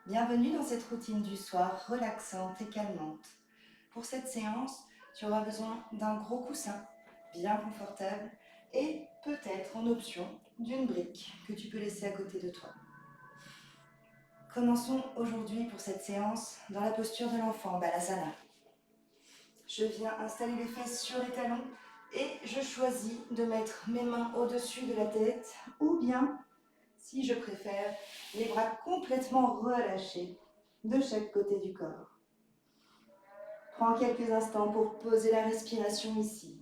Bienvenue dans cette routine du soir relaxante et calmante. Pour cette séance, tu auras besoin d'un gros coussin bien confortable et peut-être en option d'une brique que tu peux laisser à côté de toi. Commençons aujourd'hui pour cette séance dans la posture de l'enfant, Balasana. Je viens installer les fesses sur les talons et je choisis de mettre mes mains au-dessus de la tête ou bien, si je préfère, les bras complètement relâchés de chaque côté du corps. Prends quelques instants pour poser la respiration ici.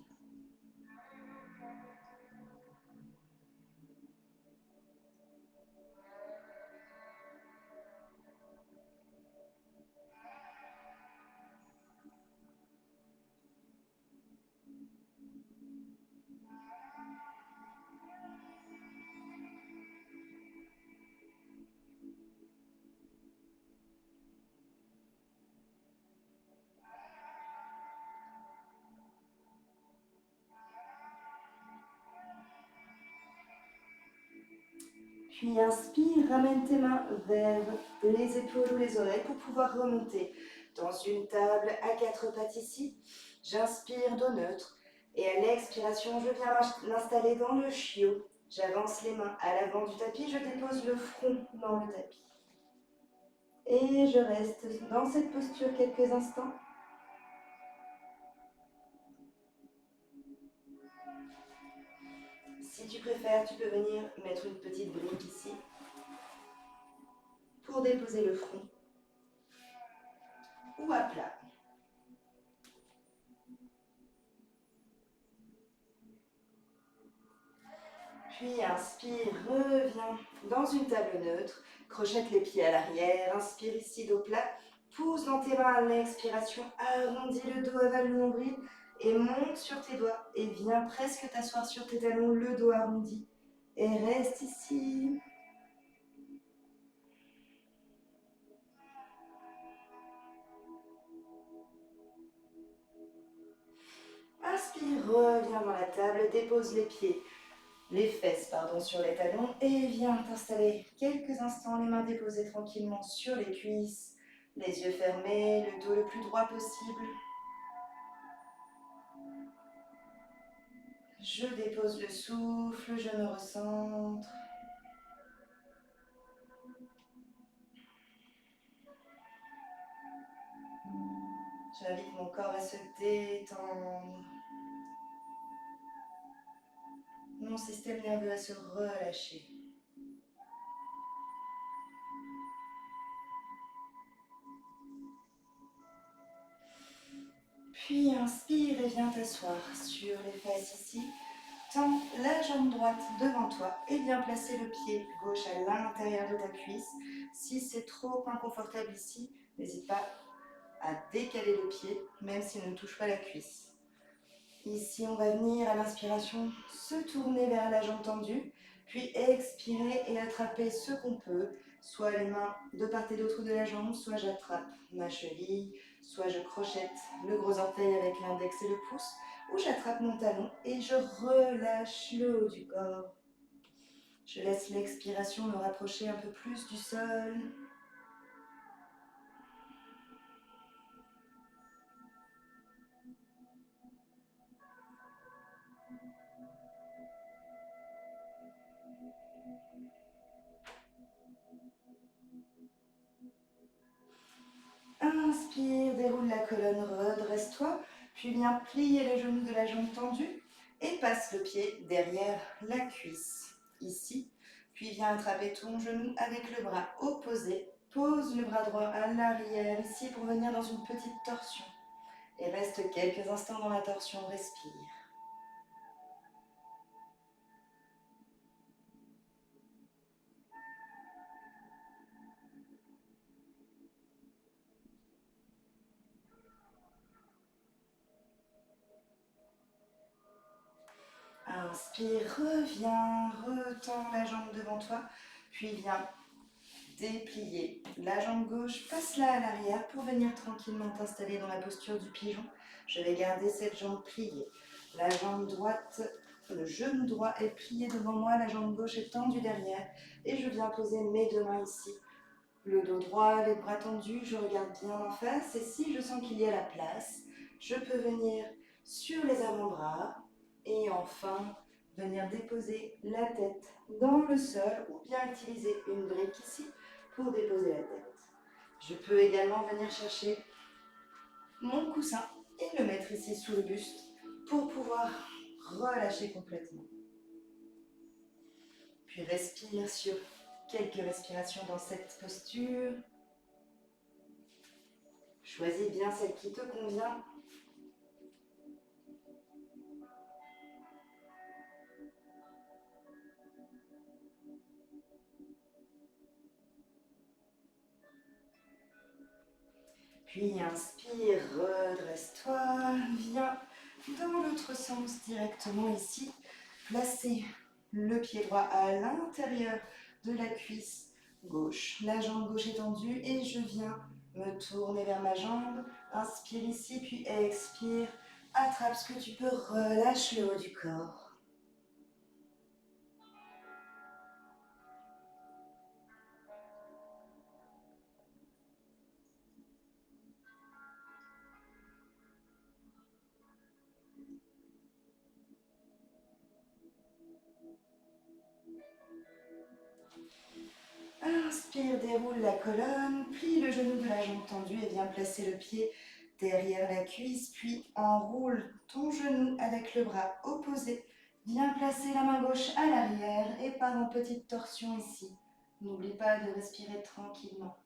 Puis inspire, ramène tes mains vers les épaules ou les oreilles pour pouvoir remonter dans une table à quatre pattes ici. J'inspire dos neutre et à l'expiration, je viens m'installer dans le chiot. J'avance les mains à l'avant du tapis, je dépose le front dans le tapis. Et je reste dans cette posture quelques instants. Si tu préfères, tu peux venir mettre une petite brique ici pour déposer le front ou à plat. Puis inspire, reviens dans une table neutre, crochette les pieds à l'arrière, inspire ici dos plat, pousse dans tes mains à l'expiration, arrondis le dos, avale le nombril et monte sur tes doigts et viens presque t'asseoir sur tes talons, le dos arrondi et reste ici. Inspire, reviens dans la table, dépose les fesses sur les talons et viens t'installer quelques instants, les mains déposées tranquillement sur les cuisses, les yeux fermés, le dos le plus droit possible. Je dépose le souffle, je me recentre. J'invite mon corps à se détendre. Mon système nerveux à se relâcher. Puis inspire et viens t'asseoir sur les fesses ici. Tends la jambe droite devant toi et viens placer le pied gauche à l'intérieur de ta cuisse. Si c'est trop inconfortable ici, n'hésite pas à décaler le pied, même s'il ne touche pas la cuisse. Ici, on va venir à l'inspiration se tourner vers la jambe tendue, puis expirer et attraper ce qu'on peut, soit les mains de part et d'autre de la jambe, soit j'attrape ma cheville, soit je crochette le gros orteil avec l'index et le pouce, ou j'attrape mon talon et je relâche le haut du corps. Je laisse l'expiration me rapprocher un peu plus du sol. Inspire, déroule la colonne, redresse-toi, puis viens plier les genoux de la jambe tendue et passe le pied derrière la cuisse, ici. Puis viens attraper ton genou avec le bras opposé. Pose le bras droit à l'arrière, ici, pour venir dans une petite torsion. Et reste quelques instants dans la torsion, respire. Inspire, reviens, retends la jambe devant toi, puis viens déplier la jambe gauche, passe-la à l'arrière pour venir tranquillement t'installer dans la posture du pigeon. Je vais garder cette jambe pliée. La jambe droite, le genou droit est plié devant moi, la jambe gauche est tendue derrière et je viens poser mes deux mains ici Le dos droit, les bras tendus, je regarde bien en face et si je sens qu'il y a la place, je peux venir sur les avant-bras et enfin venir déposer la tête dans le sol ou bien utiliser une brique ici pour déposer la tête. Je peux également venir chercher mon coussin et le mettre ici sous le buste pour pouvoir relâcher complètement. Puis respire sur quelques respirations dans cette posture. Choisis bien celle qui te convient. Puis inspire, redresse-toi, viens dans l'autre sens directement ici. Placez le pied droit à l'intérieur de la cuisse gauche. La jambe gauche est tendue et je viens me tourner vers ma jambe. Inspire ici, puis expire. Attrape ce que tu peux, relâche le haut du corps. Inspire, déroule la colonne, plie le genou de la jambe tendue et viens placer le pied derrière la cuisse, puis enroule ton genou avec le bras opposé. Viens placer la main gauche à l'arrière et pars en petite torsion ici. N'oublie pas de respirer tranquillement.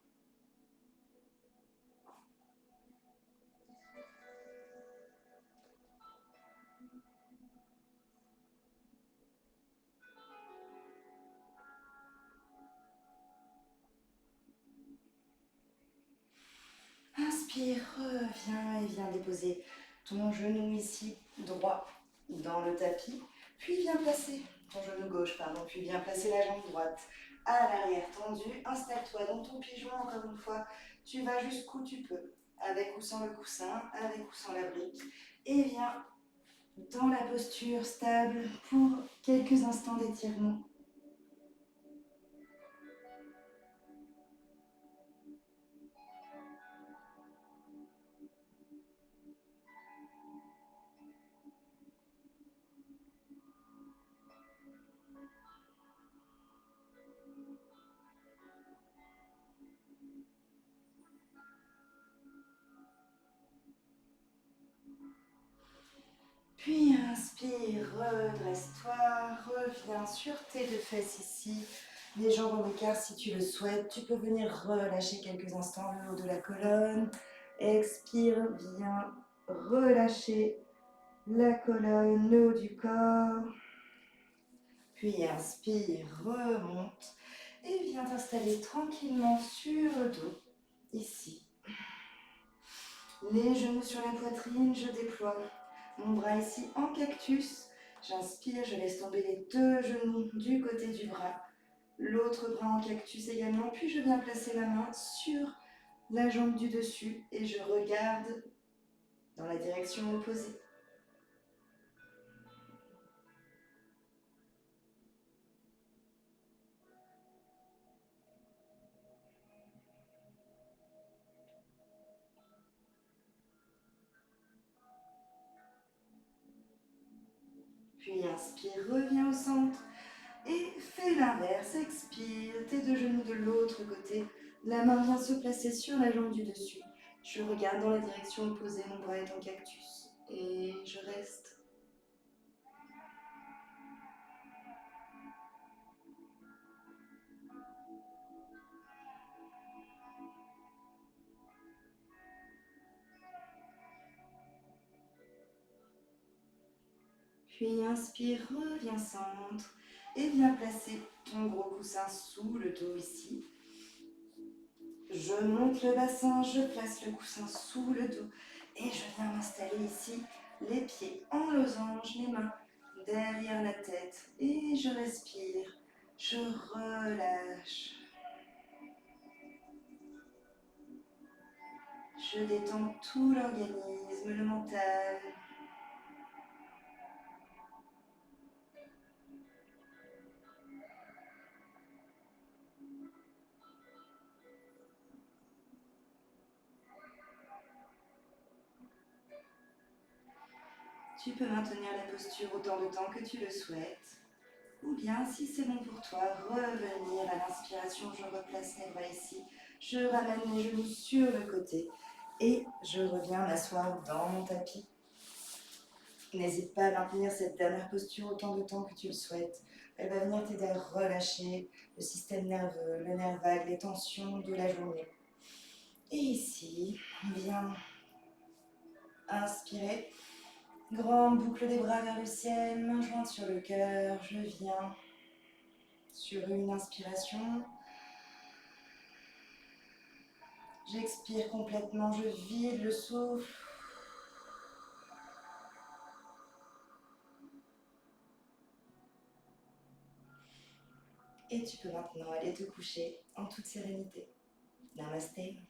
Inspire, reviens et viens déposer ton genou ici droit dans le tapis. Puis viens placer ton genou gauche, puis viens placer la jambe droite à l'arrière tendue. Installe-toi dans ton pigeon encore une fois. Tu vas jusqu'où tu peux, avec ou sans le coussin, avec ou sans la brique. Et viens dans la posture stable pour quelques instants d'étirement. Puis inspire, redresse-toi, reviens sur tes deux fesses ici, les jambes en écart si tu le souhaites. Tu peux venir relâcher quelques instants le haut de la colonne. Expire, viens relâcher la colonne, le haut du corps. Puis inspire, remonte et viens t'installer tranquillement sur le dos, ici. Les genoux sur la poitrine, je déploie mon bras ici en cactus. J'inspire, je laisse tomber les deux genoux du côté du bras. L'autre bras en cactus également. Puis je viens placer la main sur la jambe du dessus et je regarde dans la direction opposée. Puis inspire, reviens au centre et fais l'inverse. Expire, tes deux genoux de l'autre côté. La main vient se placer sur la jambe du dessus. Je regarde dans la direction opposée, mon bras est en cactus. Et je reste. Puis inspire, reviens centre et viens placer ton gros coussin sous le dos ici. Je monte le bassin, je place le coussin sous le dos et je viens m'installer ici, les pieds en losange, les mains derrière la tête et je respire, je relâche. Je détends tout l'organisme, le mental. Tu peux maintenir la posture autant de temps que tu le souhaites. Ou bien, si c'est bon pour toi, revenir à l'inspiration. Je replace mes bras ici. Je ramène mes genoux sur le côté. Et je reviens m'asseoir dans mon tapis. N'hésite pas à maintenir cette dernière posture autant de temps que tu le souhaites. Elle va venir t'aider à relâcher le système nerveux, le nerf vague, les tensions de la journée. Et ici, viens inspirer. Grande boucle des bras vers le ciel, main jointe sur le cœur. Je viens sur une inspiration. J'expire complètement, je vide le souffle. Et tu peux maintenant aller te coucher en toute sérénité. Namasté.